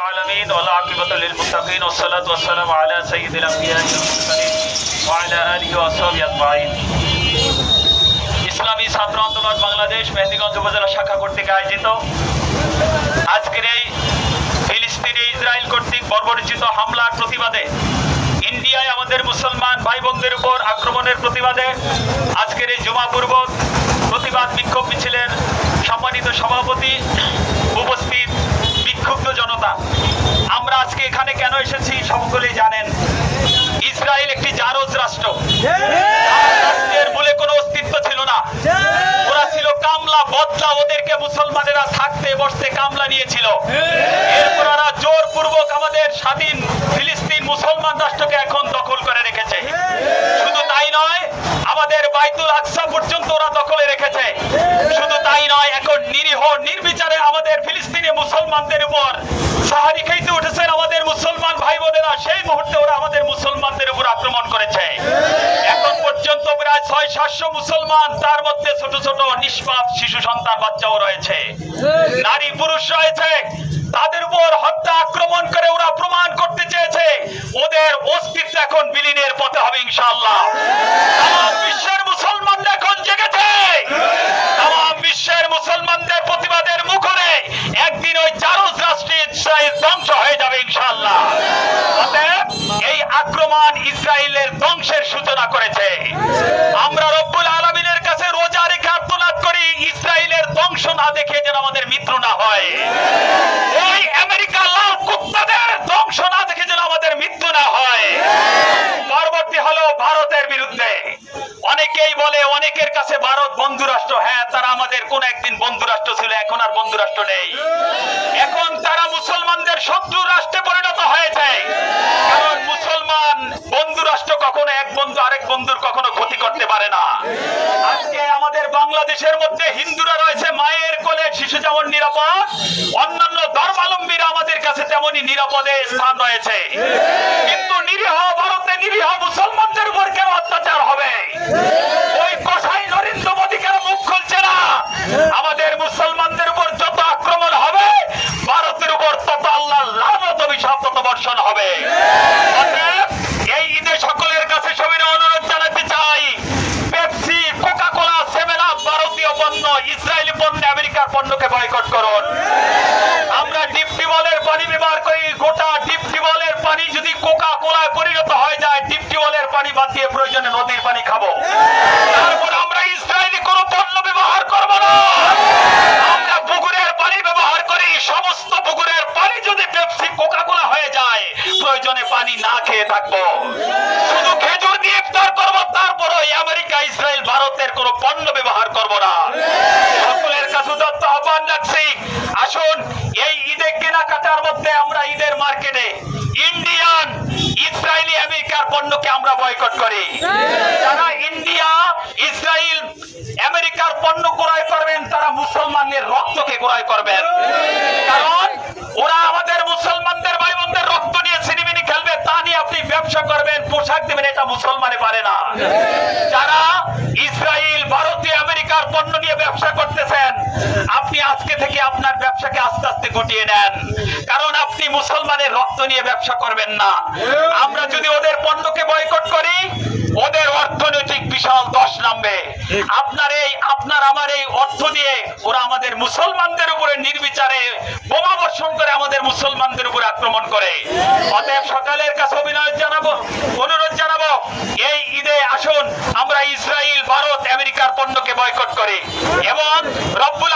العالمين والعاقبة للمتقين والصلاة والسلام على سيد الأنبياء والمرسلين وعلى آله وصحبه أجمعين। ইসলামী ছাত্র আন্দোলন বাংলাদেশ মেহেন্দিগঞ্জ উপজেলা শাখা কর্তৃক আয়োজিত আজকের এই ফিলিস্তিনে ইসরায়েল কর্তৃক বর্বরচিত হামলার প্রতিবাদে, ইন্ডিয়ায় আমাদের মুসলমান ভাই বোনদের উপর আক্রমণের প্রতিবাদে আজকের এই জুমা পূর্ব প্রতিবাদ বিক্ষোভ মিছিলের সম্মানিত সভাপতি, উপস্থিত বিক্ষুব্ধ জনতা, আমরা আজকে এখানে কেন এসেছি সকলেই জানেন। ইসরায়েল একটি জারজ রাষ্ট্র, রাষ্ট্রের মূলে কোনো অস্তিত্ব ছিল না। ওরা ছিল কামলা বদলা, ওদেরকে মুসলমানেরা থাকতে বসতে কামলা নিয়েছিল। এরপর ওরা জোরপূর্বক আমাদের স্বাধীন ফিলিস্তিন মুসলমান রাষ্ট্রকে এখন দখল করে রেখেছে। শুধু তাই নয়, আমাদের বাইতুল আকসা পর্যন্ত ওরা দখলে রেখেছে। শুধু তাই নয়, এখন নিরীহ নির্বিচারে আমাদের ফিলিস্তিনি মুসলমানদের উপর সাহারি খাইতে উঠেছেন আমাদের মুসলমান ভাই বোনেরা। সেই মুহূর্তে ওরা আমাদের মুসলমানদের উপর আক্রমণ করেছে। এখন পর্যন্ত প্রায় 600-700 মুসলমান, তার মধ্যে ছোট ছোট নিষ্পাপ শিশু সন্তান বাচ্চাও রয়েছে, নারী পুরুষ রয়েছে। তাদের উপর হত্যা আক্রমণ করে ওরা প্রমাণ করতে চেয়েছে ওদের অস্তিত্ব এখন বিলীনের পথে হবে ইনশাআল্লাহ। তাম বিশ্বের মুসলমানরা এখন জেগেছে। তাম বিশ্বের মুসলমানদের প্রতিবাদের মুখরে একদিন ওই জারজ রাষ্ট্রে ইসরায়েল ধ্বংস হয়ে যাবে ইনশাআল্লাহ। অতএব এই আক্রমণ ইসরায়েলের ধ্বংসের সূচনা করেছে। আমরা রব্বুল আলামিনের কাছে রোজা রেখে আর্তনাদ করি, ইসরায়েলের ধ্বংস না দেখে যেন আমাদের মৃত্যু না হয়। ওই আমেরিকা লাল কুত্তাদের ধ্বংস না দেখে যেন আমাদের মৃত্যু না হয়। পরবর্তী হলো ভারতের বিরুদ্ধে। অনেকেই বলে, অনেকের কাছে ভারত বন্ধু রাষ্ট্র। হ্যাঁ, তারা আমাদের কোন একদিন বন্ধু রাষ্ট্র ছিল, এখন আর বন্ধু রাষ্ট্র নেই। এখন তারা মুসলমানদের শত্রু রাষ্ট্রে পরিণত হয়েছে। কারণ মুসলমান বন্ধু রাষ্ট্র কখনো এক বন্ধু আরেক বন্ধুর কখনো ক্ষতি করতে পারে না। আজকে আমাদের বাংলাদেশের মধ্যে হিন্দুরা রয়েছে মায়ের কোলে, শিশু যেমন নিরাপদ, অন্যান্য ধর্মাবলম্বীরা আমাদের কাছে তেমনি নিরাপদে স্থান রয়েছে। কিন্তু নিরীহ ভারতে নিরীহ মুসলমানদের উপর কেন অত্যাচার হবে? ওই কসাই নরেন্দ্র মোদী কেন মুখ খুলছে না? আমাদের মুসলমানদের উপর যত আক্রমণ হবে, ভারতের উপর তত আল্লাহর লানত অভিশাপ তত বর্ষণ হবে। এই ঈদে সকলের কাছে সবিনয় অনুরোধ জানাতে চাই, পেপসি, কোকা কোলা, 7 আপ ভারতীয় পণ্য, ইসরায়েলি পণ্য, আমেরিকার পণ্যকে বয়কট করুন। আমরা ডিপ টিউবওয়েলের পানি ব্যবহার করি, গোটা ডিপ টিউবওয়েলের পানি যদি কোকা কোলায় পরিণত হয়ে যায়, ডিপ টিউবওয়েলের পানি বাদ দিয়ে প্রয়োজনে নদীর পানি খাবো। তারপর আমরা ইসরায়েলি কোনো পণ্য ব্যবহার করব না। আমরা পুকুরের পানি ব্যবহার করি। সমস্ত পুকুরের পানি যদি পেপসি, কোকা কোলা হয়ে যায়, প্রয়োজনে পানি না খেয়ে থাকবো, শুধু খেজুর দিয়ে ইফতার করবো। তারপর ওই আমেরিকা, ইসরায়েল, ভারতের কোনো পণ্য ব্যবহার করব না। সকলের কাছে যত আহ্বান রাখছি, আসুন এই ঈদে কেনাকাটার মধ্যে আমরা ঈদের মার্কেটে ইন্ডিয়ান, ইসরায়েলি, আমেরিকার পণ্যকে আমরা বয়কট করি। যারা ইন্ডিয়া, ইসরায়েল, আমেরিকার পণ্য ক্রয় করবেন, তারা মুসলমানদের রক্তকে ক্রয় করবেন। কারণ ওরা আমাদের মুসলমানদের ভাই বোনদের রক্ত নিয়ে ছিনিমিনি খেলবে। তা নিয়ে আপনি ব্যবসা করবেন, পোশাক দেবেন, এটা মুসলমানে পারে না। যারা ইসরায়েল, ভারতীয়, আমেরিকার পণ্য নিয়ে ব্যবসা করতেছেন, আপনি আজকে থেকে আপনার ব্যবসাকে আস্তে আস্তে গুটিয়ে নেন। কারণ আপনি মুসলমানের রক্ত নিয়ে ব্যবসা করবেন না। আমরা যদি ওদের পণ্যকে বয়কট করি, ওদের অর্থনৈতিক বিশাল দশ নামবে। আপনার আমার এই অর্থ দিয়ে ওরা আমাদের মুসলমানদের উপরে নির্বিচারে বোমা বর্ষণ করে, আমাদের মুসলমানদের উপরে আক্রমণ করে। অতএব সকালের কাছে অনুরোধ জানাবো, এই ঈদে আসুন আমরা ইসরায়েল, ভারত, আমেরিকার পণ্যকে বয়কট করি এবং রব্বুল